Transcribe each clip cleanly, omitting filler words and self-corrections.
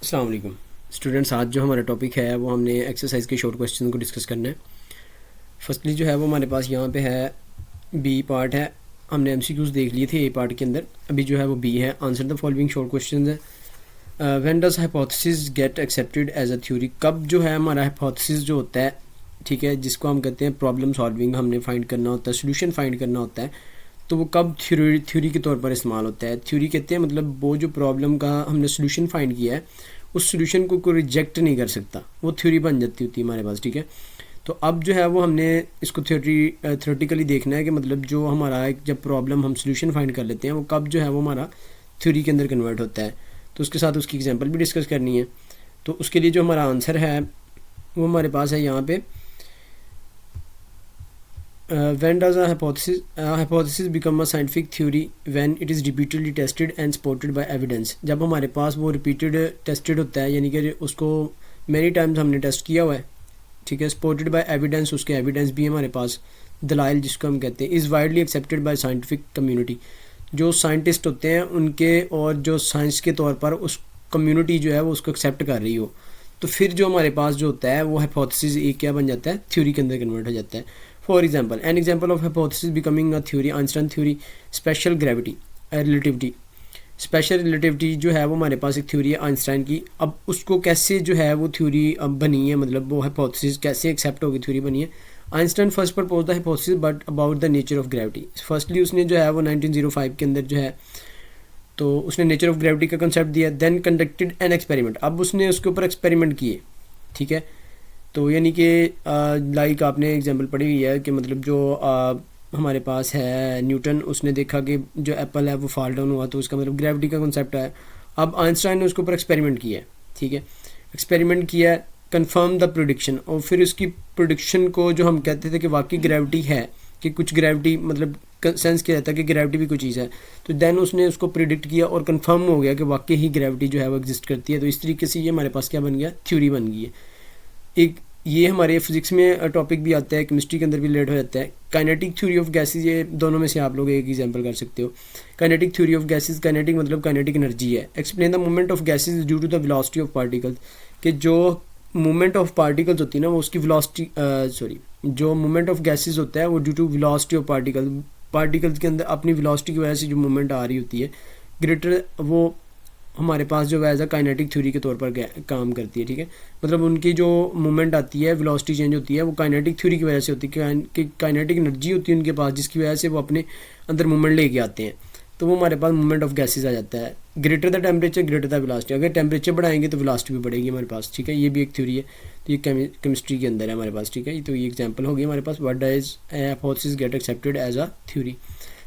अस्सलाम वालेकुम स्टूडेंट्स। आज जो हमारा टॉपिक है वो हमने एक्सरसाइज के शॉर्ट क्वेश्चन को डिस्कस करना है। फर्स्टली जो है वो हमारे पास यहाँ पे है बी पार्ट है। हमने एमसीक्यूज देख लिए थे ए पार्ट के अंदर, अभी जो है वो बी है। Answer the following short question है। When does hypothesis get accepted as a theory. कब जो है हमारा हाइपोथेसिस जो होता है, ठीक है, जिसको हम कहते हैं प्रॉब्लम सॉल्विंग, हमने फाइंड करना होता है, सोल्यूशन फाइंड करना होता है, तो वो कब थ्योरी के तौर पर इस्तेमाल होता है। थ्योरी कहते हैं मतलब वो जो प्रॉब्लम का हमने सोल्यूशन फाइंड किया है उस सोल्यूशन को कोई रिजेक्ट नहीं कर सकता, वो थ्योरी बन जाती होती है हमारे पास, ठीक है। तो अब जो है वो हमने इसको थ्योरेटिकली देखना है कि मतलब जो हमारा एक जब प्रॉब्लम हम सोल्यूशन फाइंड कर लेते हैं वो कब जो है वो हमारा थ्योरी के अंदर कन्वर्ट होता है। तो उसके साथ उसकी एग्जांपल भी डिस्कस करनी है। तो उसके लिए जो हमारा आंसर है वो हमारे पास है यहाँ पे। When does a hypothesis become a scientific theory? When it is repeatedly tested and supported by evidence. जब हमारे पास वो रिपीटेड टेस्टेड होता है, यानी कि उसको मेनी टाइम्स हमने टेस्ट किया हुआ है, ठीक है, सपोर्टेड बाय एविडेंस, उसके एविडेंस भी हमारे पास, दलाइल जिसको हम कहते हैं, is widely accepted by scientific community. जो साइंटिस्ट होते हैं उनके और जो साइंस के तौर पर उस कम्युनिटी जो है वो उसको एक्सेप्ट कर रही हो, तो फिर जो हमारे पास जो होता है वो हाइपोथेसिस एक क्या बन जाता है, थ्योरी के अंदर कन्वर्ट हो जाता है। For example, an example of hypothesis becoming a theory, Einstein theory, special gravity, relativity. Special relativity जो है वो हमारे पास एक थ्योरी है आइंस्टाइन की। अब उसको कैसे जो है वो थ्योरी बनी है, मतलब वो हाइपोथेसिस कैसे एक्सेप्ट होगी, थ्योरी बनी है। Einstein first propose the hypothesis but about the nature of gravity. Firstly उसने जो है वो 1905 के अंदर जो है तो उसने नेचर ऑफ ग्रेविटी का कंसेप्ट दिया। देन कंडक्टेड एन एक्सपेरिमेंट, अब उसने उसके ऊपर एक्सपेरिमेंट किए, ठीक है। तो यानी कि लाइक आपने एग्जांपल पढ़ी हुई है कि मतलब जो हमारे पास है न्यूटन, उसने देखा कि जो एप्पल है वो फॉल डाउन हुआ, तो उसका मतलब ग्रेविटी का कॉन्सेप्ट है। अब आइंस्टाइन ने उसके ऊपर एक्सपेरिमेंट किया है, ठीक है, एक्सपेरिमेंट किया, कंफर्म द प्रोडिक्शन, और फिर उसकी प्रोडिक्शन को जो हम कहते थे कि वाकई ग्रेविटी है, कि कुछ ग्रेविटी मतलब सेंस किया जाता है कि ग्रेविटी भी कोई चीज़ है, तो देन उसने उसको प्रिडिक्ट किया और कंफर्म हो गया कि वाकई ही ग्रेविटी जो है वो एग्जिस्ट करती है। तो इस तरीके से ये हमारे पास क्या बन गया, थ्योरी बन गई है। एक ये हमारे फिजिक्स में टॉपिक भी आता है, केमिस्ट्री के अंदर भी रिलेट हो जाता है। काइनेटिक थ्योरी ऑफ गैसेस, ये दोनों में से आप लोग एक एग्जांपल कर सकते हो। Kinetic theory of gases, kinetic मतलब काइनेटिक एनर्जी है। Explain the movement of gases due to the velocity of particles, कि जो मूवमेंट ऑफ पार्टिकल्स होती है ना वो उसकी वेलोसिटी जो मूवमेंट ऑफ गैसेस होता है वो due to velocity of particles के अंदर अपनी वेलोसिटी की वजह से जो मूवमेंट आ रही होती है ग्रेटर, वो हमारे पास जो है काइनेटिक थ्योरी के तौर पर काम करती है, ठीक है। मतलब उनकी जो मूवमेंट आती है, वेलोसिटी चेंज होती है, वो काइनेटिक थ्योरी की वजह से होती है कि काइनेटिक एनर्जी होती है उनके पास, जिसकी वजह से वो अपने अंदर मूवमेंट लेके आते हैं। तो वो हमारे पास मूवमेंट ऑफ गैसेज आ जाता है। Greater the temperature greater the velocity, अगर टेम्परेचर बढ़ाएंगे तो वेलोसिटी भी बढ़ेगी हमारे पास, ठीक है। ये भी एक थ्योरी है, तो ये केमिस्ट्री के अंदर है हमारे पास, ठीक है। तो ये एग्जाम्पल होगी हमारे पास, what does hypothesis get accepted as a theory.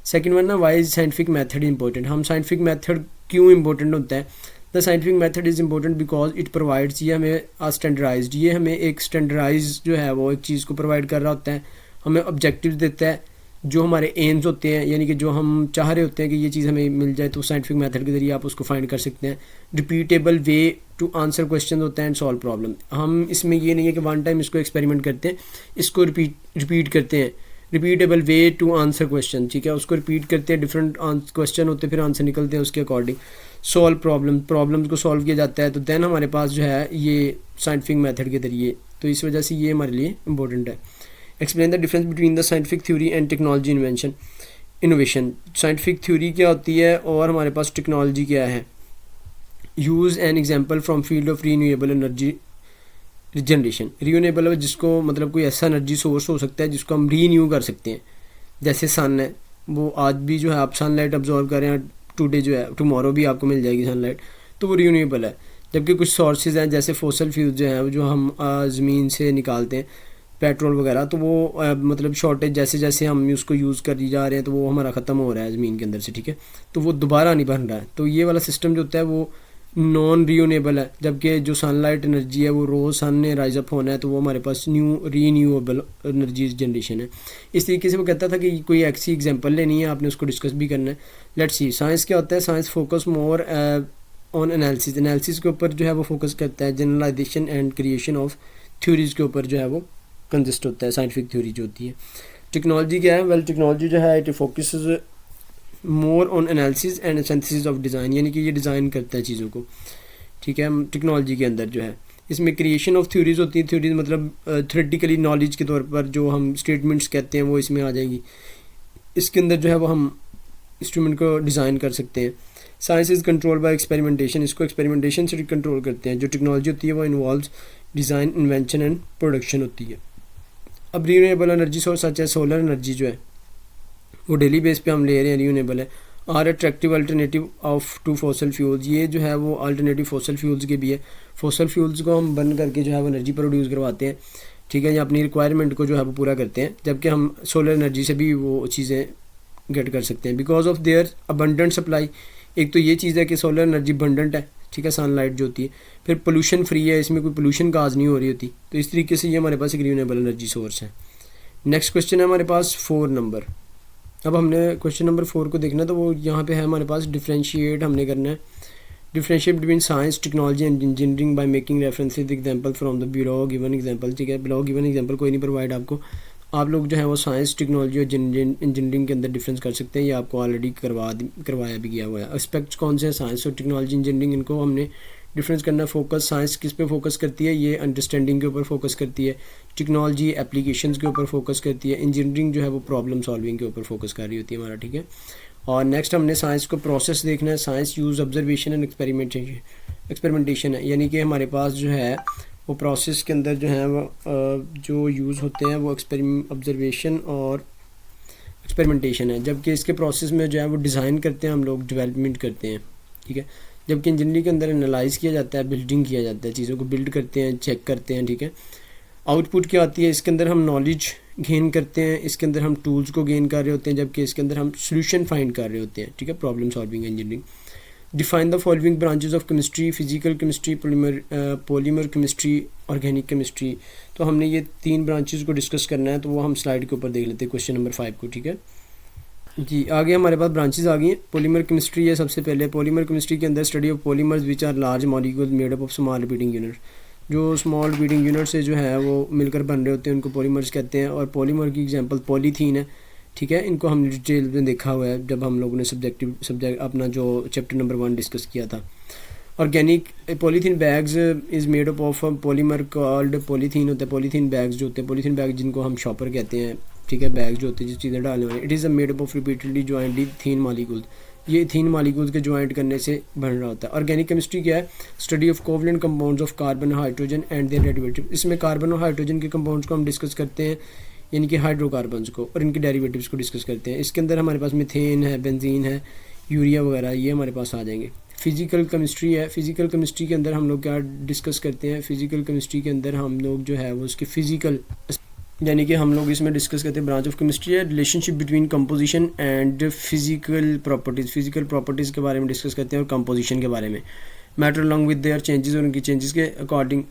Second one ना, why is scientific method important. हम साइंटिफिक मेथड क्यों इंपॉर्टेंट होता है। The scientific method is important because it provides, ये हमें स्टैंडर्डाइज्ड, ये हमें एक स्टैंडर्डाइज जो है वो एक चीज़ को प्रोवाइड कर रहा होता है, हमें ऑब्जेक्टिव देता है, जो हमारे एम्स होते हैं, यानी कि जो हम चाह रहे होते हैं कि ये चीज़ हमें मिल जाए, तो साइंटिफिक मेथड के जरिए आप उसको फाइंड कर सकते हैं। Repeatable way to answer question होता है एंड सॉल्व प्रॉब्लम। हम इसमें ये नहीं है कि वन टाइम इसको एक्सपेरिमेंट करते हैं, इसको रिपीट करते हैं। Repeatable way to answer question, ठीक है, उसको रिपीट करते हैं, डिफरेंट क्वेश्चन होते हैं, फिर आंसर निकलते हैं उसके अकॉर्डिंग। सॉल्व प्रॉब्लम्स को सॉल्व किया जाता है, तो देन हमारे पास जो है ये साइंटिफिक मेथड के जरिए, तो इस वजह से ये हमारे लिए इंपॉर्टेंट है। Explain the difference between the scientific theory and technology innovation. Scientific theory क्या होती है और हमारे पास टेक्नोलॉजी क्या है। Use an example from field of renewable energy regeneration. Renewable जिसको मतलब कोई ऐसा एनर्जी सोर्स हो सकता है जिसको हम रीन्यू कर सकते हैं, जैसे सन है, वो आज भी जो है आप सनलाइट ऑब्जॉर्व कर रहे हैं, टुडे जो है टुमारो भी आपको मिल जाएगी सनलाइट, तो वो रीन्यूएबल है। जबकि कुछ सोर्सेज हैं जैसे फोसल फ्यूल्स जो हैं जो हम ज़मीन से निकालते हैं, पेट्रोल वगैरह, तो वो मतलब शॉर्टेज जैसे जैसे हम उसको यूज़ कर जा रहे हैं तो वो हमारा ख़त्म हो रहा है ज़मीन के अंदर से, ठीक है, तो वो दोबारा नहीं बन रहा है। तो ये वाला सिस्टम जो होता है वो नॉन रीन्यूएबल है, जबकि जो सनलाइट एनर्जी है वो रोज़ सन ने राइज अप होना है, तो वो हमारे पास रीन्यूएबल एनर्जी जनरेशन है। इस तरीके से वो कहता था कि कोई ऐसी एग्जांपल लेनी है, आपने उसको डिस्कस भी करना है। लेट्स सी, साइंस क्या होता है, science focus more on analysis के ऊपर जो है वो फोकस करता है, generalisation and creation of theories के ऊपर जो है वो कंसिस्ट होता है साइंटिफिक थ्योरी जो होती है। टेक्नोलॉजी क्या है, वेल टेक्नोलॉजी जो है it focus more on analysis and synthesis of design, यानी कि ये डिज़ाइन करता है चीज़ों को, ठीक है, टेक्नोलॉजी के अंदर जो है। इसमें क्रिएशन ऑफ थ्योरीज होती है, थ्योरीज मतलब थ्योरेटिकली नॉलेज के तौर पर जो हम स्टेटमेंट्स कहते हैं वो इसमें आ जाएगी। इसके अंदर जो है वो हम इंस्ट्रूमेंट को डिज़ाइन कर सकते हैं। Science is control by experimentation, इसको एक्सपेरिमेंटेशन से कंट्रोल करते हैं। जो टेक्नोलॉजी होती है वो involves design, invention and production होती है। अब रीयूनेबल एनर्जी सोर्स सच है सोलर एनर्जी जो है वो डेली बेस पे हम ले रहे हैं, रीयूनेबल है। Are attractive alternative of to fossil fuels, ये जो है वो अल्टरनेटिव फॉसल फ्यूल्स के भी है। फॉसल फ्यूल्स को हम बर्न करके जो है वो एनर्जी प्रोड्यूस करवाते हैं, ठीक है, या अपनी रिक्वायरमेंट को जो है वो पूरा करते हैं, जबकि हम सोलर एनर्जी से भी वो चीज़ें गेट कर सकते हैं because of their abundant supply. एक तो ये चीज़ है कि सोलर एनर्जी अबंडेंट है, ठीक है, सनलाइट जो होती है, फिर पोल्यूशन फ्री है, इसमें कोई पोल्यूशन काज नहीं हो रही होती, तो इस तरीके से ये हमारे पास एक रिन्यूएबल एनर्जी सोर्स है। नेक्स्ट क्वेश्चन है हमारे पास 4 नंबर। अब हमने क्वेश्चन नंबर 4 को देखना है, तो वो यहाँ पे है हमारे पास डिफ्रेंशिएट हमने करना है, differentiate between science, technology and engineering by making references example from the below given example, ठीक है, बिलो गिवन एग्जांपल कोई नहीं प्रोवाइड आपको, आप लोग जो है वो साइंस, टेक्नोलॉजी और इंजीनियरिंग के अंदर डिफरेंस कर सकते हैं, ये आपको ऑलरेडी करवाया भी गया हुआ है। एस्पेक्ट्स कौन से हैं, साइंस और टेक्नोलॉजी, इंजीनियरिंग, इनको हमने डिफरेंस करना है। फोकस, साइंस किस पे फोकस करती है, ये अंडरस्टैंडिंग के ऊपर फोकस करती है, टेक्नोलॉजी एप्लीकेशंस के ऊपर फोकस करती है, इंजीनियरिंग जो है वो प्रॉब्लम सॉल्विंग के ऊपर फोकस कर रही होती है हमारा, ठीक है। और नेक्स्ट हमने साइंस को प्रोसेस देखना है, science use observation and experimentation है, यानी कि हमारे पास जो है वो प्रोसेस के अंदर जो है वो जो यूज़ होते हैं वो ऑब्जर्वेशन और एक्सपेरिमेंटेशन है, जबकि इसके प्रोसेस में जो है वो डिज़ाइन करते हैं हम लोग, डेवलपमेंट करते हैं, ठीक है, जबकि इंजीनियरिंग के अंदर एनालाइज किया जाता है, बिल्डिंग किया जाता है, चीज़ों को बिल्ड करते हैं, चेक करते हैं, ठीक है। आउटपुट क्या आती है, इसके अंदर हम नॉलेज गेन करते हैं, इसके अंदर हम टूल्स को गेन कर रहे होते हैं, जबकि इसके अंदर हम सोल्यूशन फाइंड कर रहे होते हैं, ठीक है, problem solving engineering. Define the following branches of chemistry, physical chemistry, polymer chemistry, organic chemistry. तो हमने ये 3 ब्रांचेस को डिस्कस करना है, तो वो हम स्लाइड के ऊपर देख लेते हैं, क्वेश्चन नंबर 5 को, ठीक है जी। आगे हमारे पास ब्रांचेस आ गई हैं। पॉलीमर केमिस्ट्री है सबसे पहले। पॉलीमर केमिस्ट्री के अंदर study of polymers which are large molecules made up of small repeating unit, जो स्मॉल रिपीटिंग यूनिट से जो है वो मिलकर बन रहे होते हैं, उनको पॉलीमर्स कहते हैं। और पॉलीमर की एग्जांपल पॉलीथीन है, ठीक है, इनको हम डिटेल में देखा हुआ है जब हम लोगों ने सब्जेक्ट अपना जो चैप्टर नंबर 1 डिस्कस किया था। Organic polythene bags is made up of polymer called polythene होता है। पॉलीथीन बैग्स जो होते हैं, पॉलीथीन बैग जिनको हम शॉपर कहते हैं, ठीक है, बैग जो होते हैं जिस चीज़ें डालने वाले, it is a made up of repeatedly jointly thin molecule, ये थीन मॉलिक्यूल्स के ज्वाइंट करने से बन रहा होता है। ऑर्गेनिक केमिस्ट्री क्या है, study of covalent compounds of carbon, hydrogen and their derivative. इसमें कार्बन और हाइड्रोजन के कंपाउंड्स को हम डिस्कस करते हैं, यानी कि हाइड्रोकार्बन्स को, और इनके डेरिवेटिव्स को डिस्कस करते हैं। इसके अंदर हमारे पास मीथेन है, बेंजीन है, यूरिया वगैरह, ये हमारे पास आ जाएंगे। फिजिकल केमिस्ट्री है, फिजिकल केमिस्ट्री के अंदर हम लोग क्या डिस्कस करते हैं, फिजिकल केमिस्ट्री के अंदर हम लोग जो है वो उसके फिजिकल, यानी कि हम लोग इसमें डिस्कस करते हैं, ब्रांच ऑफ केमिस्ट्री है, relationship between composition and physical properties, physical properties के बारे में डिस्कस करते हैं और कंपोजिशन के बारे में। Matter along with their changes, और उनकी चेंजेस के अकॉर्डिंग।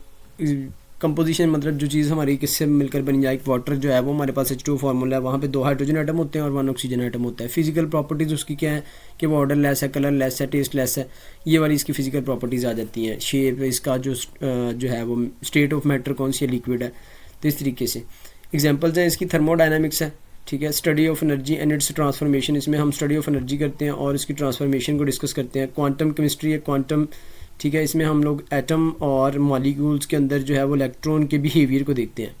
कंपोजिशन मतलब जो चीज़ हमारी किससे मिलकर बन जाए, वाटर जो है वो हमारे पास H2 फार्मूला है, वहाँ पे 2 हाइड्रोजन आइटम होते हैं और 1 ऑक्सीजन आइटम होता है। फिजिकल प्रॉपर्टीज़ उसकी क्या है कि वो ऑर्डर लेस है, कलर लेस है, टेस्ट लेस है, ये वाली इसकी फिजिकल प्रॉपर्टीज़ आ जाती हैं। शेप, इसका जो है वो स्टेट ऑफ मैटर कौन सी लिक्विड है, तो इस तरीके से। एग्जांपल्स हैं इसकी, थर्मोडायनामिक्स है, ठीक है, study of energy and it's transformation, इसमें हम स्टडी ऑफ एनर्जी करते हैं और इसकी ट्रांसफॉर्मेशन को डिस्कस करते हैं। क्वांटम केमिस्ट्री है, क्वांटम, ठीक है, इसमें हम लोग एटम और मॉलिक्यूल्स के अंदर जो है वो इलेक्ट्रॉन के बिहेवियर को देखते हैं,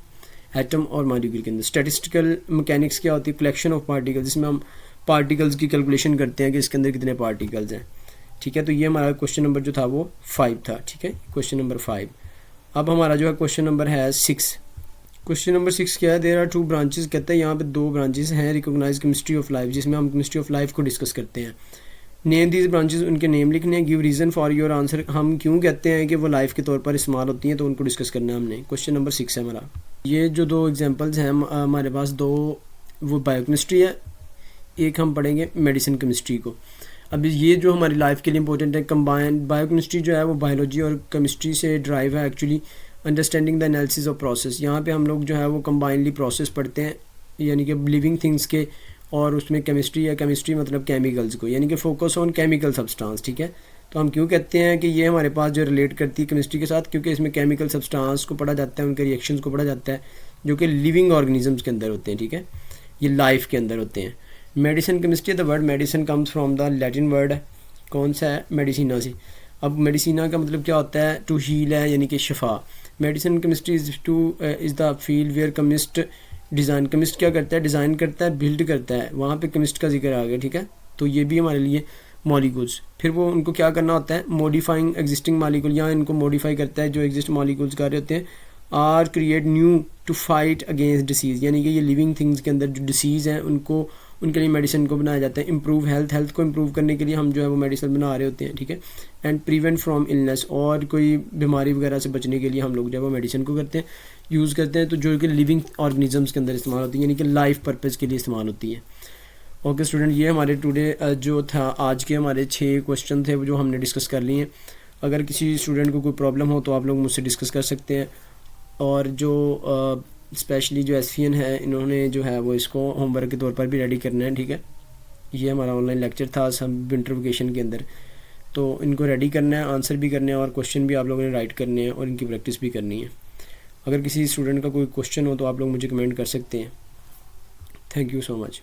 एटम और मॉलिक्यूल के अंदर। स्टैटिस्टिकल मैकेनिक्स क्या होती है, कलेक्शन ऑफ पार्टिकल्स, जिसमें हम पार्टिकल्स की कैलकुलेशन करते हैं कि इसके अंदर कितने पार्टिकल्स हैं, ठीक है। तो ये हमारा क्वेश्चन नंबर जो था वो 5 था, ठीक है, क्वेश्चन नंबर 5। अब हमारा जो है क्वेश्चन नंबर है 6। क्वेश्चन नंबर 6 क्या है, देयर आर 2 ब्रांचेस, कहते हैं यहाँ पे 2 ब्रांचेस हैं, रिकॉग्नाइज केमिस्ट्री ऑफ लाइफ, जिसमें हम केमिस्ट्री ऑफ लाइफ को डिस्कस करते हैं। नेम दीज ब्रांचेस, उनके नेम लिखने हैं। Give reason for your answer, हम क्यों कहते हैं कि वो लाइफ के तौर पर इस्तेमाल होती हैं, तो उनको डिस्कस करना है हमने। क्वेश्चन नंबर 6 है हमारा। ये जो 2 एग्जांपल्स हैं हमारे पास, 2 वो बायोकेमिस्ट्री है, एक हम पढ़ेंगे मेडिसिन केमिस्ट्री को। अब ये जो हमारी लाइफ के लिए इंपॉर्टेंट है, कंबाइंड बायोकेमिस्ट्री जो है वो बायोलॉजी और केमिस्ट्री से ड्राइव है actually. Understanding the analysis of process, यहाँ पे हम लोग जो है वो कंबाइनली प्रोसेस पढ़ते हैं, यानी कि लिविंग थिंग्स के, और उसमें केमिस्ट्री है, केमिस्ट्री मतलब केमिकल्स को, यानी कि फोकस ऑन केमिकल सब्सटेंस, ठीक है। तो हम क्यों कहते हैं कि ये हमारे पास जो रिलेट करती है केमिस्ट्री के साथ, क्योंकि इसमें केमिकल सब्सटेंस को पढ़ा जाता है, उनके रिएक्शंस को पढ़ा जाता है, जो कि लिविंग ऑर्गेनिजम्स के अंदर होते हैं, ठीक है, ये लाइफ के अंदर होते हैं। Medicine chemistry, the word medicine comes from the Latin word है, कौन सा है, मेडिसिना से। अब मेडिसिना का मतलब क्या होता है, टू हील है यानी कि शफा। Medicine chemistry is the field where chemist design, chemist क्या करता है, डिज़ाइन करता है, बिल्ड करता है, वहाँ पे केमिस्ट का जिक्र आ गया, ठीक है। तो ये भी हमारे लिए मॉलिक्यूल्स, फिर वो उनको क्या करना होता है, मॉडिफाइंग एग्जिस्टिंग मॉलिक्यूल, या इनको मॉडिफाई करता है जो एग्जिस्ट मॉलिक्यूल्स कर रहे होते हैं, are create new to fight against disease, यानी कि ये लिविंग थिंग्स के अंदर जो डिसीज़ हैं उनको, उनके लिए मेडिसिन को बनाया जाता है। इम्प्रूव हेल्थ, हेल्थ को इम्प्रूव करने के लिए हम जो है वो मेडिसिन बना रहे होते हैं, ठीक है। एंड प्रिवेंट फ्रॉम इलनेस, और कोई बीमारी वगैरह से बचने के लिए हम लोग जो है वो मेडिसिन को करते हैं, यूज़ करते हैं, तो जो कि लिविंग ऑर्गेनिजम्स के अंदर इस्तेमाल होती है, यानी कि लाइफ पर्पज़ के लिए इस्तेमाल होती है। ओके स्टूडेंट, ये हमारे टुडे जो था आज के हमारे 6 क्वेश्चन थे वो जो हमने डिस्कस कर लिए हैं। अगर किसी स्टूडेंट को कोई प्रॉब्लम हो तो आप लोग मुझसे डिस्कस कर सकते हैं। और जो स्पेशली जो एसफीएन है, इन्होंने जो है वो इसको होमवर्क के तौर पर भी रेडी करना है, ठीक है। ये हमारा ऑनलाइन लेक्चर था सब विंटर वेकेशन के अंदर, तो इनको रेडी करना है, आंसर भी करने हैं और क्वेश्चन भी आप लोगों ने राइट करने हैं और इनकी प्रैक्टिस भी करनी है। अगर किसी स्टूडेंट का कोई क्वेश्चन हो तो आप लोग मुझे कमेंट कर सकते हैं। Thank you so much.